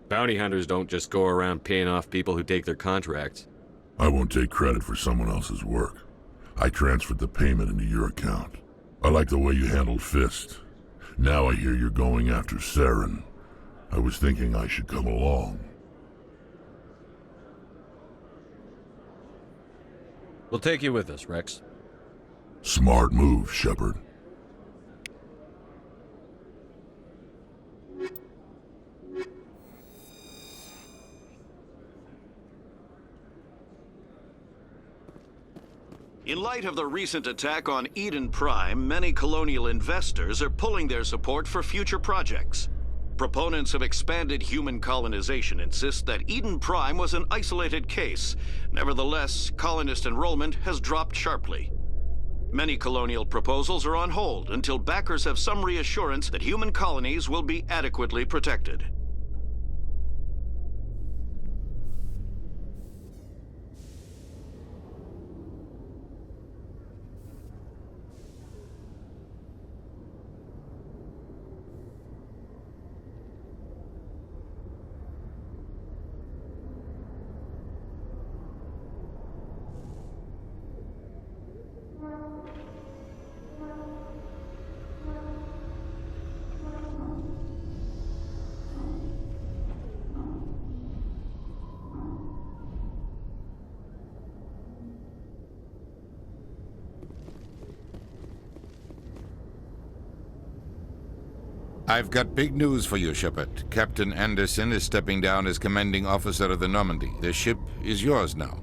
Bounty hunters don't just go around paying off people who take their contracts. I won't take credit for someone else's work. I transferred the payment into your account. I like the way you handled Fist. Now I hear you're going after Saren. I was thinking I should come along. We'll take you with us, Rex. Smart move, Shepard. In light of the recent attack on Eden Prime, many colonial investors are pulling their support for future projects. Proponents of expanded human colonization insist that Eden Prime was an isolated case. Nevertheless, colonist enrollment has dropped sharply. Many colonial proposals are on hold until backers have some reassurance that human colonies will be adequately protected. I've got big news for you, Shepard. Captain Anderson is stepping down as commanding officer of the Normandy. The ship is yours now.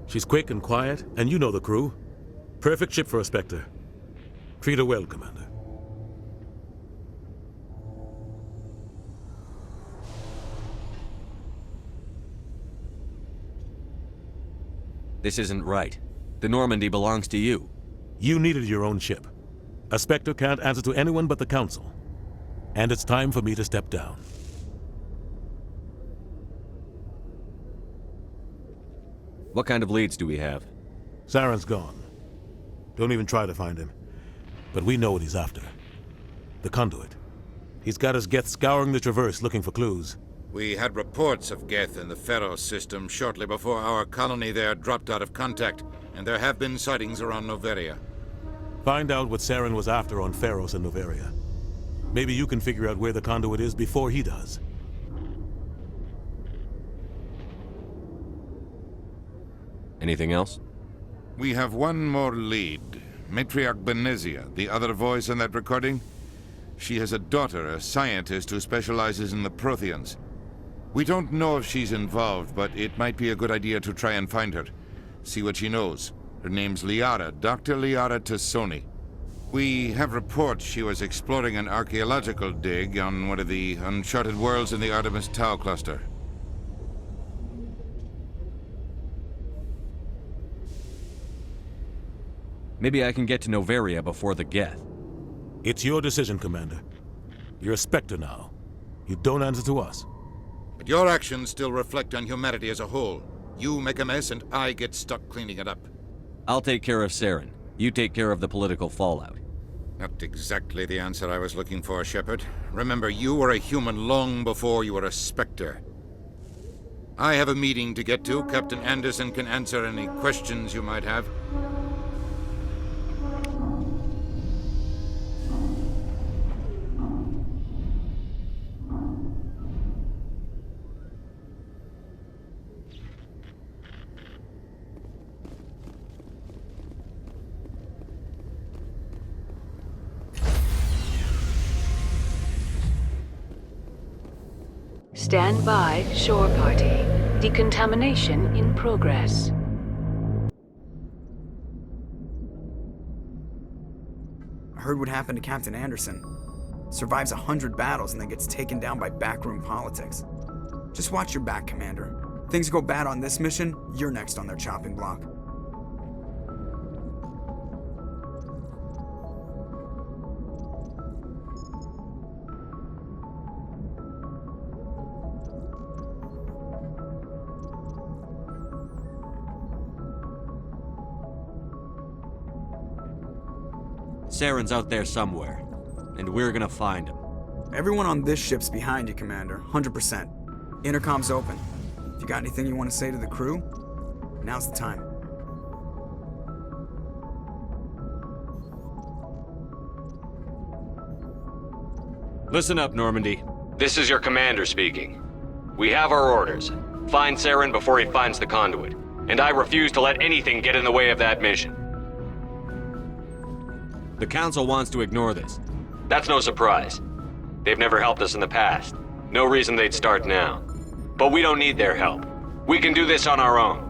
She's quick and quiet, and you know the crew. Perfect ship for a Spectre. Treat her well, Commander. This isn't right. The Normandy belongs to you. You needed your own ship. A Spectre can't answer to anyone but the Council. And it's time for me to step down. What kind of leads do we have? Saren's gone. Don't even try to find him. But we know what he's after. The Conduit. He's got his Geth scouring the Traverse looking for clues. We had reports of Geth in the Pharos system shortly before our colony there dropped out of contact, and there have been sightings around Noveria. Find out what Saren was after on Pharos and Noveria. Maybe you can figure out where the Conduit is before he does. Anything else? We have one more lead. Matriarch Benezia, the other voice in that recording. She has a daughter, a scientist who specializes in the Protheans. We don't know if she's involved, but it might be a good idea to try and find her. See what she knows. Her name's Liara, Dr. Liara Tassoni. We have reports she was exploring an archaeological dig on one of the uncharted worlds in the Artemis Tau cluster. Maybe I can get to Noveria before the Geth. It's your decision, Commander. You're a Spectre now. You don't answer to us. But your actions still reflect on humanity as a whole. You make a mess and I get stuck cleaning it up. I'll take care of Saren. You take care of the political fallout. Not exactly the answer I was looking for, Shepard. Remember, you were a human long before you were a Spectre. I have a meeting to get to. Captain Anderson can answer any questions you might have. Stand by, shore party. Decontamination in progress. I heard what happened to Captain Anderson. Survives 100 battles and then gets taken down by backroom politics. Just watch your back, Commander. Things go bad on this mission, you're next on their chopping block. Saren's out there somewhere, and we're gonna find him. Everyone on this ship's behind you, Commander. 100%. Intercom's open. If you got anything you want to say to the crew, now's the time. Listen up, Normandy. This is your commander speaking. We have our orders. Find Saren before he finds the conduit. And I refuse to let anything get in the way of that mission. The Council wants to ignore this. That's no surprise. They've never helped us in the past. No reason they'd start now. But we don't need their help. We can do this on our own.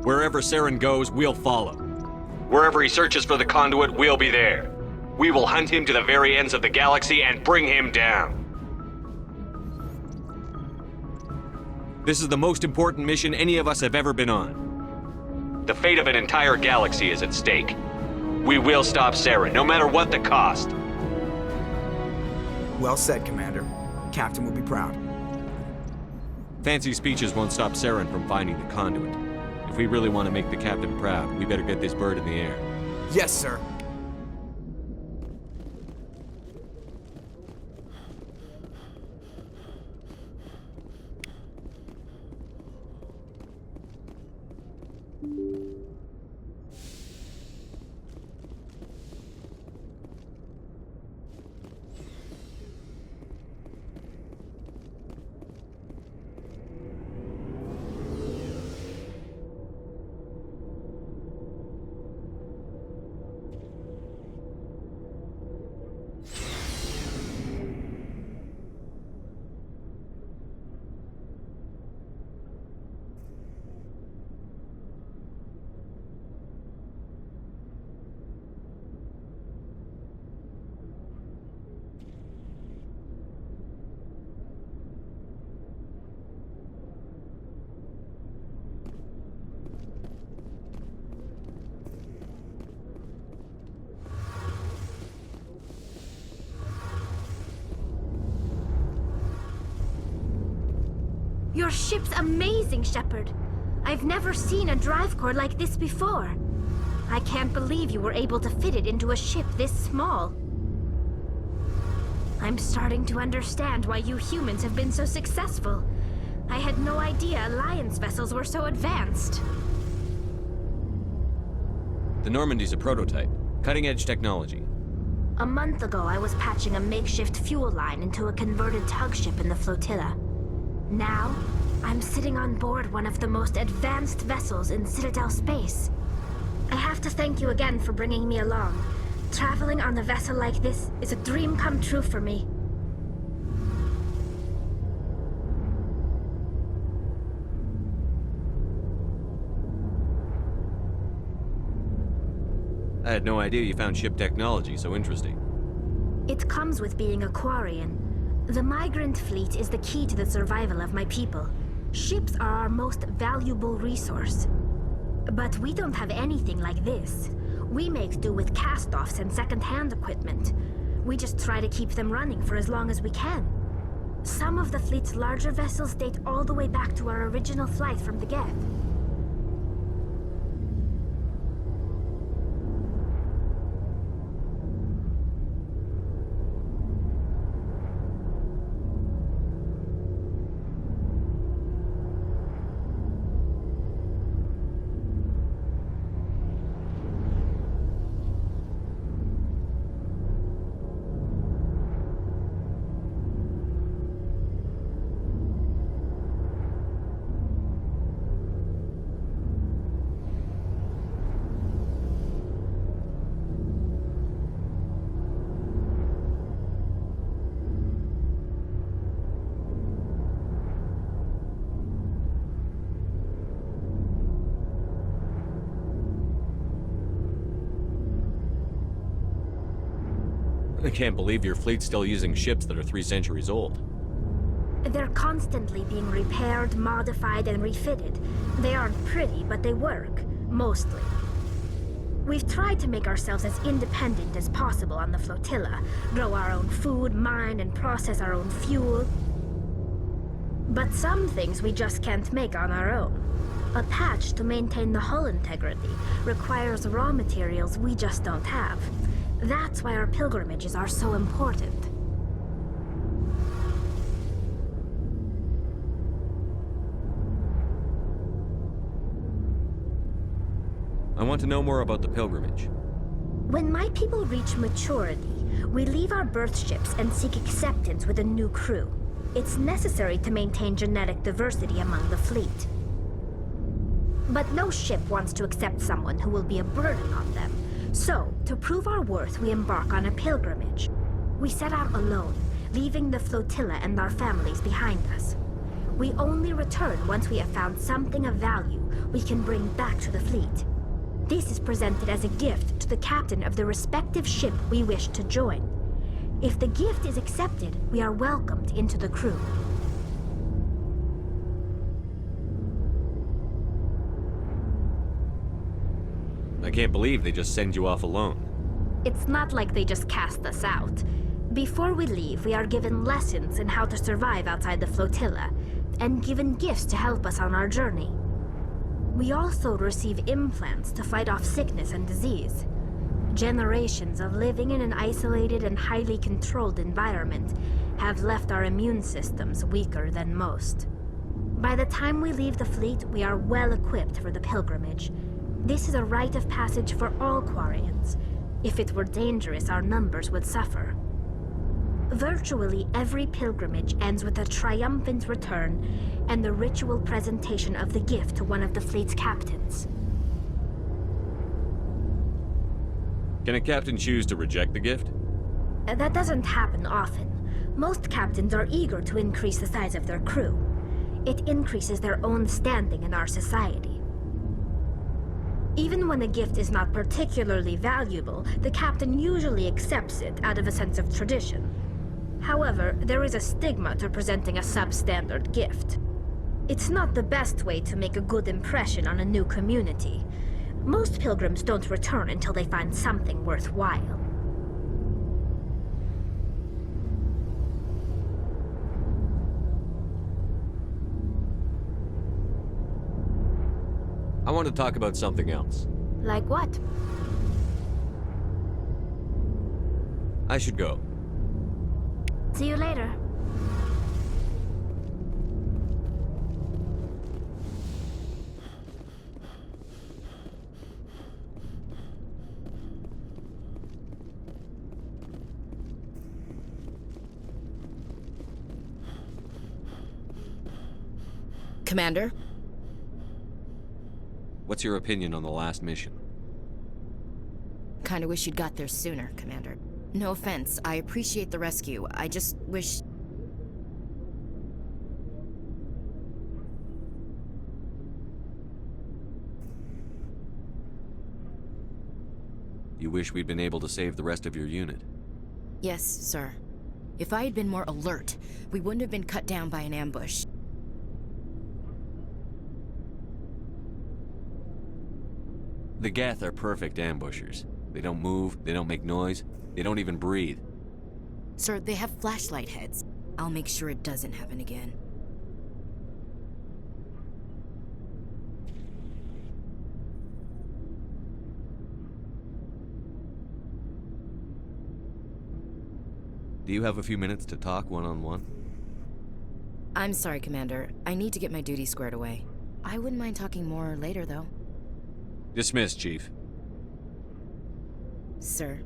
Wherever Saren goes, we'll follow. Wherever he searches for the conduit, we'll be there. We will hunt him to the very ends of the galaxy and bring him down. This is the most important mission any of us have ever been on. The fate of an entire galaxy is at stake. We will stop Saren, no matter what the cost. Well said, Commander. Captain will be proud. Fancy speeches won't stop Saren from finding the conduit. If we really want to make the Captain proud, we better get this bird in the air. Yes, sir. Your ship's amazing, Shepard. I've never seen a drive core like this before. I can't believe you were able to fit it into a ship this small. I'm starting to understand why you humans have been so successful. I had no idea Alliance vessels were so advanced. The Normandy's a prototype. Cutting-edge technology. A month ago, I was patching a makeshift fuel line into a converted tug ship in the flotilla. Now, I'm sitting on board one of the most advanced vessels in Citadel space. I have to thank you again for bringing me along. Traveling on a vessel like this is a dream come true for me. I had no idea you found ship technology so interesting. It comes with being a Quarian. The migrant fleet is the key to the survival of my people. Ships are our most valuable resource. But we don't have anything like this. We make do with cast-offs and second-hand equipment. We just try to keep them running for as long as we can. Some of the fleet's larger vessels date all the way back to our original flight from the Geth. I can't believe your fleet's still using ships that are 3 centuries old. They're constantly being repaired, modified, and refitted. They aren't pretty, but they work. Mostly. We've tried to make ourselves as independent as possible on the flotilla. Grow our own food, mine, and process our own fuel. But some things we just can't make on our own. A patch to maintain the hull integrity requires raw materials we just don't have. That's why our pilgrimages are so important. I want to know more about the pilgrimage. When my people reach maturity, we leave our birth ships and seek acceptance with a new crew. It's necessary to maintain genetic diversity among the fleet. But no ship wants to accept someone who will be a burden on them. So, to prove our worth, we embark on a pilgrimage. We set out alone, leaving the flotilla and our families behind us. We only return once we have found something of value we can bring back to the fleet. This is presented as a gift to the captain of the respective ship we wish to join. If the gift is accepted, we are welcomed into the crew. I can't believe they just send you off alone. It's not like they just cast us out. Before we leave, we are given lessons in how to survive outside the flotilla, and given gifts to help us on our journey. We also receive implants to fight off sickness and disease. Generations of living in an isolated and highly controlled environment have left our immune systems weaker than most. By the time we leave the fleet, we are well equipped for the pilgrimage. This is a rite of passage for all Quarians. If it were dangerous, our numbers would suffer. Virtually every pilgrimage ends with a triumphant return and the ritual presentation of the gift to one of the fleet's captains. Can a captain choose to reject the gift? That doesn't happen often. Most captains are eager to increase the size of their crew. It increases their own standing in our society. Even when a gift is not particularly valuable, the captain usually accepts it out of a sense of tradition. However, there is a stigma to presenting a substandard gift. It's not the best way to make a good impression on a new community. Most pilgrims don't return until they find something worthwhile. I want to talk about something else. Like what? I should go. See you later. Commander? What's your opinion on the last mission? Kinda wish you'd got there sooner, Commander. No offense, I appreciate the rescue. I just wish... You wish we'd been able to save the rest of your unit? Yes, sir. If I had been more alert, we wouldn't have been cut down by an ambush. The Geth are perfect ambushers. They don't move, they don't make noise, they don't even breathe. Sir, they have flashlight heads. I'll make sure it doesn't happen again. Do you have a few minutes to talk one-on-one? I'm sorry, Commander. I need to get my duty squared away. I wouldn't mind talking more later, though. Dismissed, Chief. Sir.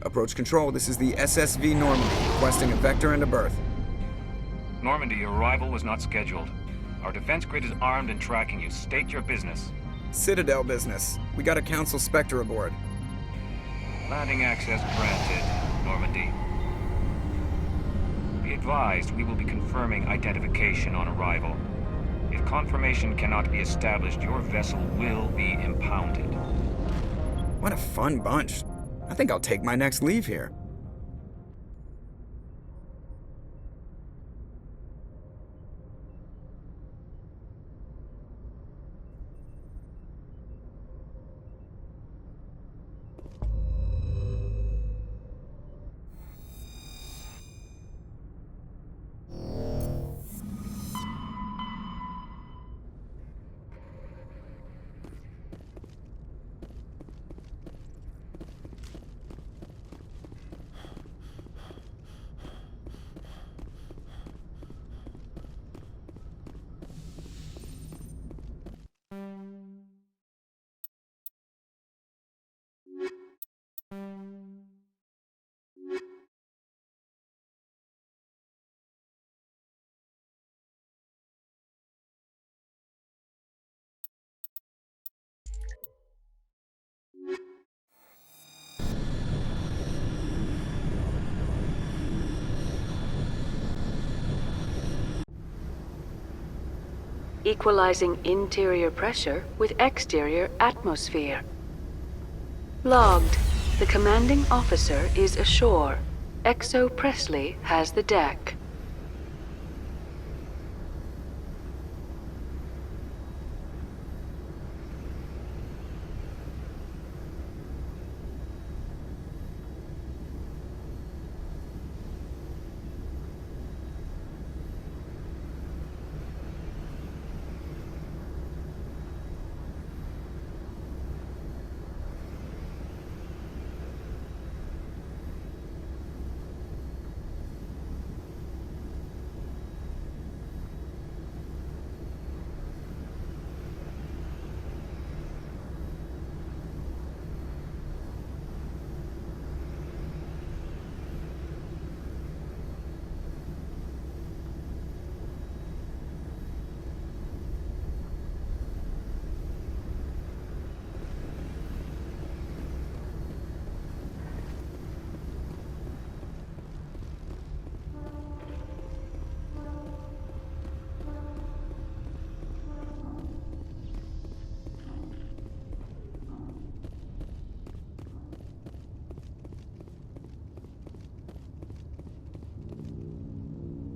Approach control, this is the SSV Normandy, requesting a vector and a berth. Normandy, your arrival was not scheduled. Our defense grid is armed and tracking you. State your business. Citadel business. We got a Council Spectre aboard. Landing access granted, Normandy. Be advised, we will be confirming identification on arrival. If confirmation cannot be established, your vessel will be impounded. What a fun bunch. I think I'll take my next leave here. Equalizing interior pressure with exterior atmosphere. Logged. The commanding officer is ashore. Exo Presley has the deck.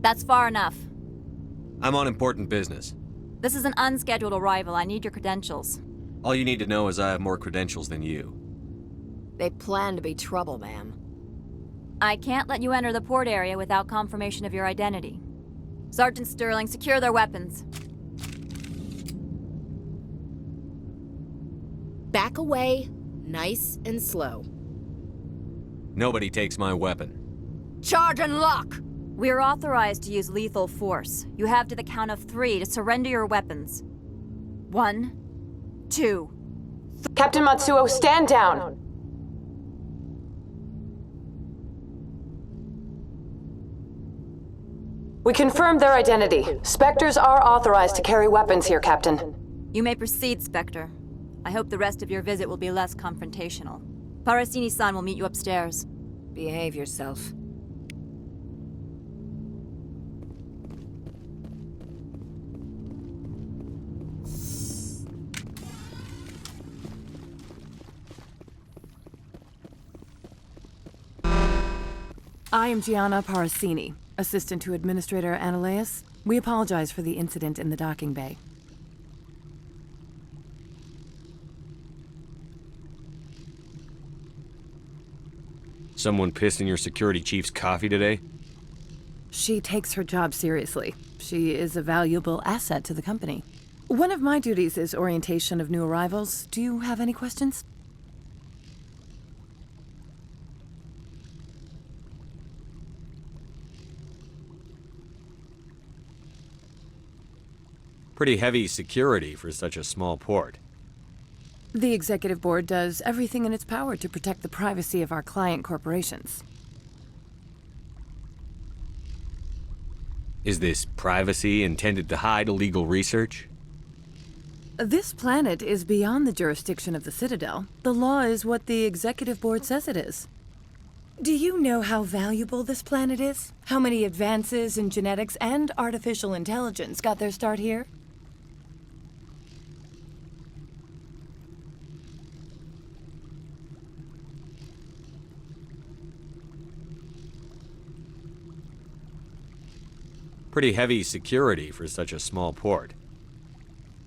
That's far enough. I'm on important business. This is an unscheduled arrival. I need your credentials. All you need to know is I have more credentials than you. They plan to be trouble, ma'am. I can't let you enter the port area without confirmation of your identity. Sergeant Sterling, secure their weapons. Back away, nice and slow. Nobody takes my weapon. Charge and lock! We're authorized to use lethal force. You have to the count of 3 to surrender your weapons. 1, 2... Captain Matsuo, stand down! We confirmed their identity. Spectres are authorized to carry weapons here, Captain. You may proceed, Spectre. I hope the rest of your visit will be less confrontational. Parasini-san will meet you upstairs. Behave yourself. I am Gianna Parasini, assistant to Administrator Ananias. We apologize for the incident in the docking bay. Someone pissed in your security chief's coffee today? She takes her job seriously. She is a valuable asset to the company. One of my duties is orientation of new arrivals. Do you have any questions? Pretty heavy security for such a small port. The Executive Board does everything in its power to protect the privacy of our client corporations. Is this privacy intended to hide illegal research? This planet is beyond the jurisdiction of the Citadel. The law is what the Executive Board says it is. Do you know how valuable this planet is? How many advances in genetics and artificial intelligence got their start here? Pretty heavy security for such a small port.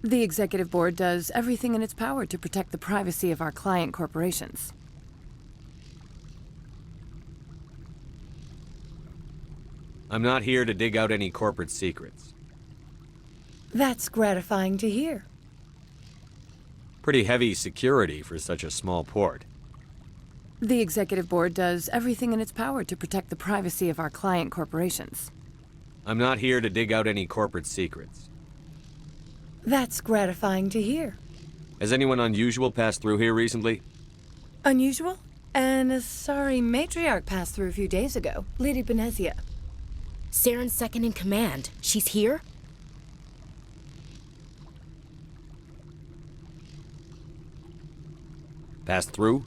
The Executive Board does everything in its power to protect the privacy of our client corporations. I'm not here to dig out any corporate secrets. That's gratifying to hear. Pretty heavy security for such a small port. The Executive Board does everything in its power to protect the privacy of our client corporations. I'm not here to dig out any corporate secrets. That's gratifying to hear. Has anyone unusual passed through here recently? Unusual? And a sorry matriarch passed through a few days ago. Lady Benezia. Saren's second in command. She's here? Passed through?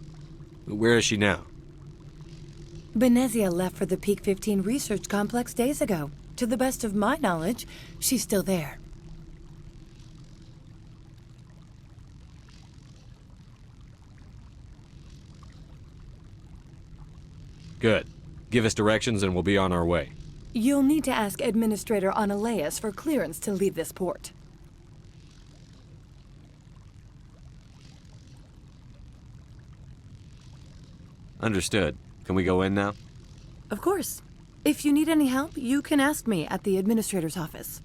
Where is she now? Benezia left for the Peak 15 research complex days ago. To the best of my knowledge, she's still there. Good. Give us directions and we'll be on our way. You'll need to ask Administrator Analeas for clearance to leave this port. Understood. Can we go in now? Of course. If you need any help, you can ask me at the Administrator's office.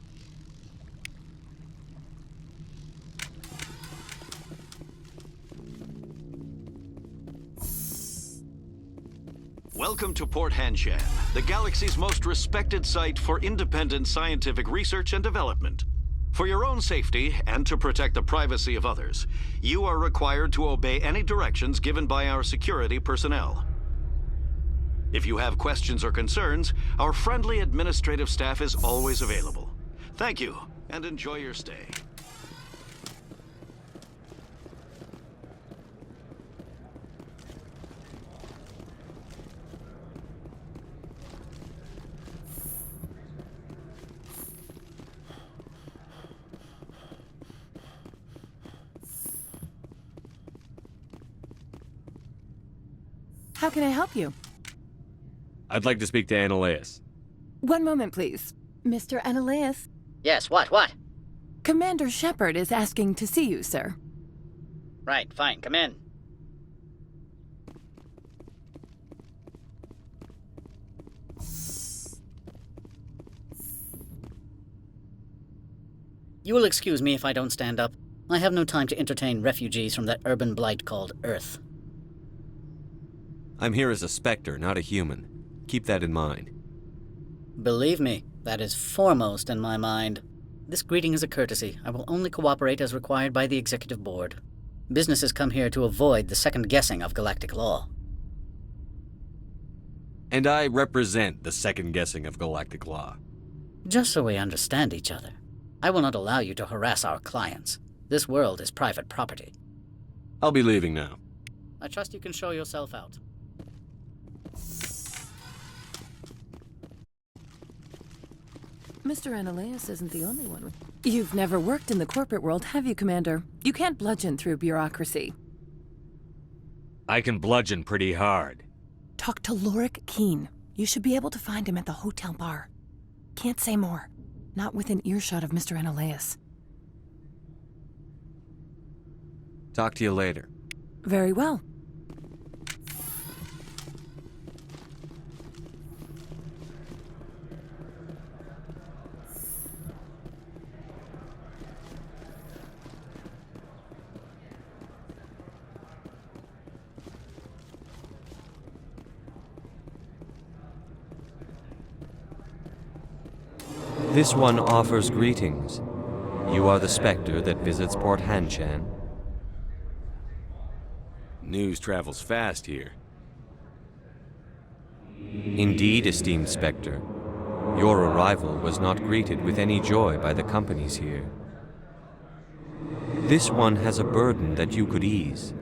Welcome to Port Hanshan, the galaxy's most respected site for independent scientific research and development. For your own safety and to protect the privacy of others, you are required to obey any directions given by our security personnel. If you have questions or concerns, our friendly administrative staff is always available. Thank you, and enjoy your stay. How can I help you? I'd like to speak to Analeas. One moment, please. Mr. Analeas? Yes, what? Commander Shepard is asking to see you, sir. Right, fine, come in. You will excuse me if I don't stand up. I have no time to entertain refugees from that urban blight called Earth. I'm here as a Spectre, not a human. Keep that in mind. Believe me, that is foremost in my mind. This greeting is a courtesy. I will only cooperate as required by the Executive Board. Businesses come here to avoid the second guessing of galactic law. And I represent the second guessing of galactic law. Just so we understand each other, I will not allow you to harass our clients. This world is private property. I'll be leaving now. I trust you can show yourself out. Mr. Analeas isn't the only one. You've never worked in the corporate world, have you, Commander? You can't bludgeon through bureaucracy. I can bludgeon pretty hard. Talk to Lorik Keen. You should be able to find him at the hotel bar. Can't say more. Not within earshot of Mr. Analeas. Talk to you later. Very well. This one offers greetings. You are the Spectre that visits Port Hanshan. News travels fast here. Indeed, esteemed Spectre. Your arrival was not greeted with any joy by the companies here. This one has a burden that you could ease.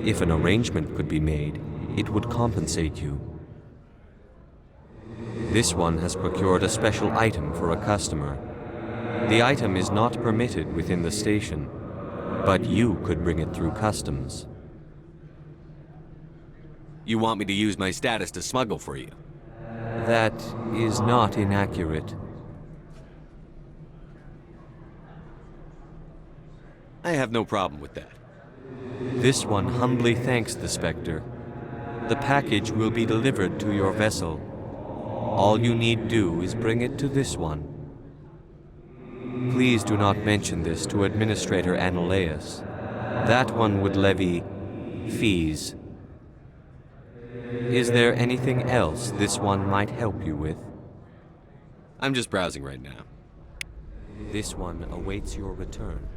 If an arrangement could be made, it would compensate you. This one has procured a special item for a customer. The item is not permitted within the station, but you could bring it through customs. You want me to use my status to smuggle for you? That is not inaccurate. I have no problem with that. This one humbly thanks the Spectre. The package will be delivered to your vessel. All you need do is bring it to this one. Please do not mention this to Administrator Anoleus. That one would levy fees. Is there anything else this one might help you with? I'm just browsing right now. This one awaits your return.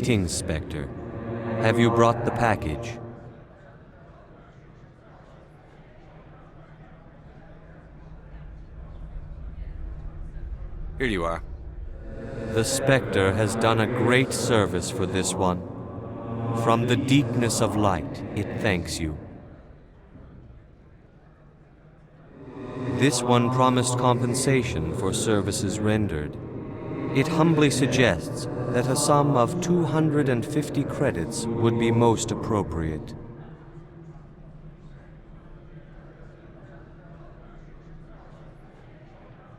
Greetings, Spectre. Have you brought the package? Here you are. The Spectre has done a great service for this one. From the deepness of light, it thanks you. This one promised compensation for services rendered. It humbly suggests that a sum of 250 credits would be most appropriate.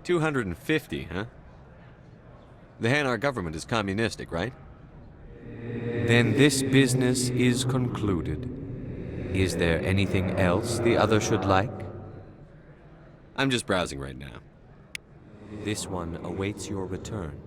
$250, huh? The Hanar government is communistic, right? Then this business is concluded. Is there anything else the other should like? I'm just browsing right now. This one awaits your return.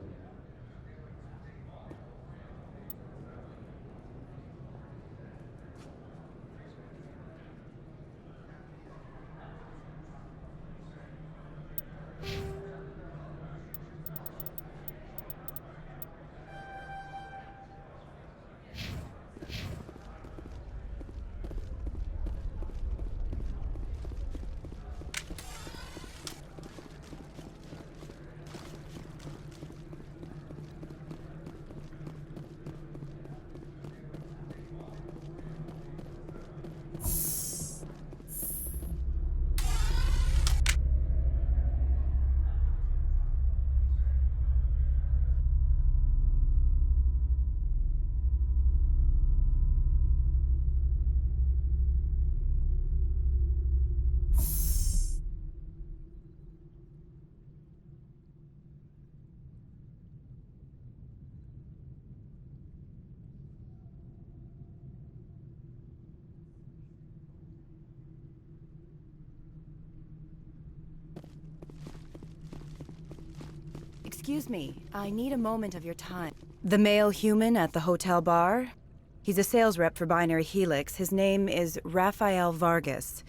Excuse me, I need a moment of your time. The male human at the hotel bar? He's a sales rep for Binary Helix. His name is Rafael Vargas.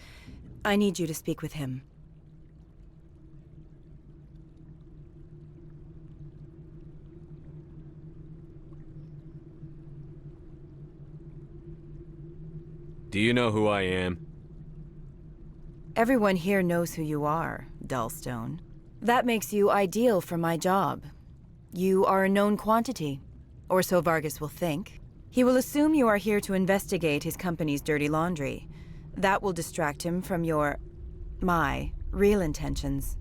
I need you to speak with him. Do you know who I am? Everyone here knows who you are, Dullstone. That makes you ideal for my job. You are a known quantity, or so Vargas will think. He will assume you are here to investigate his company's dirty laundry. That will distract him from my real intentions.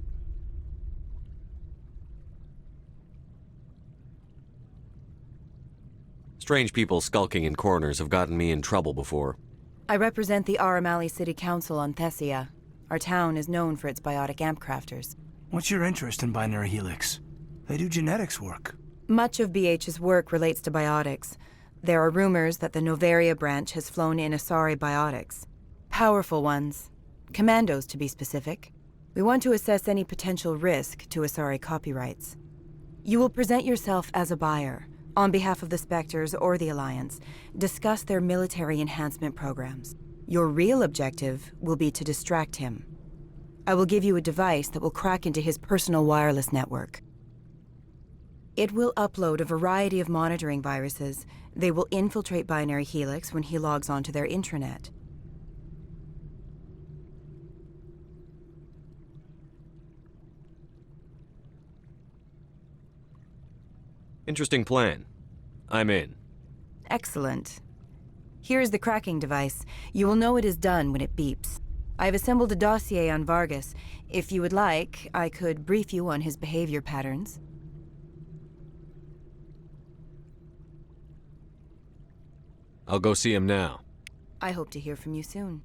Strange people skulking in corners have gotten me in trouble before. I represent the Aramali City Council on Thessia. Our town is known for its biotic amp crafters. What's your interest in Binary Helix? They do genetics work. Much of BH's work relates to biotics. There are rumors that the Novaria branch has flown in Asari biotics. Powerful ones. Commandos, to be specific. We want to assess any potential risk to Asari copyrights. You will present yourself as a buyer, on behalf of the Spectres or the Alliance. Discuss their military enhancement programs. Your real objective will be to distract him. I will give you a device that will crack into his personal wireless network. It will upload a variety of monitoring viruses. They will infiltrate Binary Helix when he logs onto their intranet. Interesting plan. I'm in. Excellent. Here is the cracking device. You will know it is done when it beeps. I have assembled a dossier on Vargas. If you would like, I could brief you on his behavior patterns. I'll go see him now. I hope to hear from you soon.